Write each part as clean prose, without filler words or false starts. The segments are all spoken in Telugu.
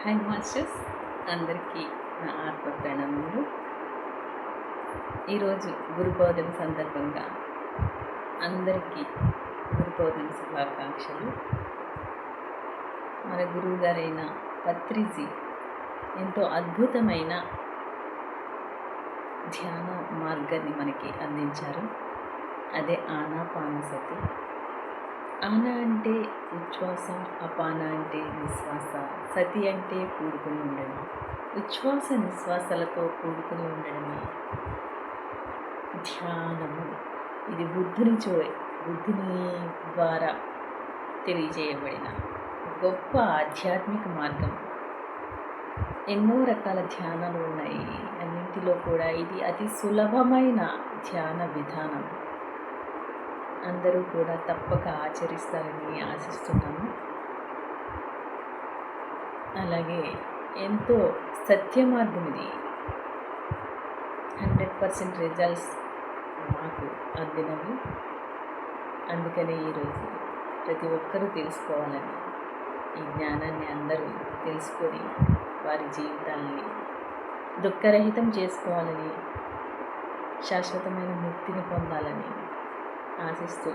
హాయ్ మాస్టర్స్, అందరికీ నా ఆత్మ ప్రణామములు. ఈరోజు గురు పౌర్ణమి సందర్భంగా అందరికీ గురు పౌర్ణమి శుభాకాంక్షలు. మన గురువు గారైన పత్రిజీ ఎంతో అద్భుతమైన ధ్యాన మార్గాన్ని మనకి అందించారు. అదే ఆనాపానసతి. ఆన అంటే ఉచ్ఛ్వాస, అపాన అంటే నిశ్వాస, సతి అంటే కూడుకుని ఉండడం. ఉచ్ఛ్వాస నిశ్వాసాలతో కూడుకుని ఉండడమే ధ్యానము. ఇది బుద్ధుని ద్వారా తెలియజేయబడిన గొప్ప ఆధ్యాత్మిక మార్గం. ఎన్నో రకాల ధ్యానాలు ఉన్నాయి. అన్నింటిలో కూడా ఇది అతి సులభమైన ధ్యాన విధానం. అందరూ కూడా తప్పక ఆచరిస్తారని ఆశిస్తున్నాను. అలాగే ఎంతో సత్య మార్గం ఇది. 100% రిజల్ట్స్ మాకు అందినవి. అందుకని ఈరోజు ప్రతి ఒక్కరూ తెలుసుకోవాలని, ఈ జ్ఞానాన్ని అందరూ తెలుసుకొని వారి జీవితాన్ని దుఃఖరహితం చేసుకోవాలని, శాశ్వతమైన ముక్తిని పొందాలని ఆశిస్తూ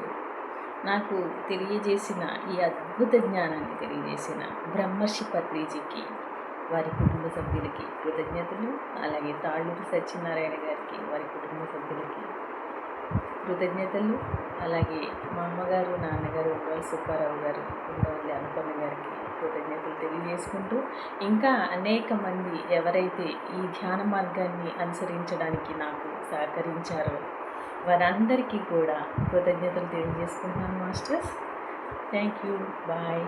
నాకు తెలియజేసిన ఈ అద్భుత జ్ఞానాన్ని తెలియజేసిన బ్రహ్మర్షి పత్రిజీకి, వారి కుటుంబ సభ్యులకి కృతజ్ఞతలు. అలాగే తాళ్ళూరు సత్యనారాయణ గారికి, వారి కుటుంబ సభ్యులకి కృతజ్ఞతలు. అలాగే మా అమ్మగారు, నాన్నగారు, ఉండవల్లి సుబ్బారావు గారు, ఉండవల్లి అనుపన్న గారికి కృతజ్ఞతలు తెలియజేసుకుంటూ, ఇంకా అనేక మంది ఎవరైతే ఈ ధ్యాన మార్గాన్ని అనుసరించడానికి నాకు సహకరించారో వారందరికీ కూడా కృతజ్ఞతలు తెలియజేసుకుంటున్నాను మాస్టర్స్. Thank you. బాయ్.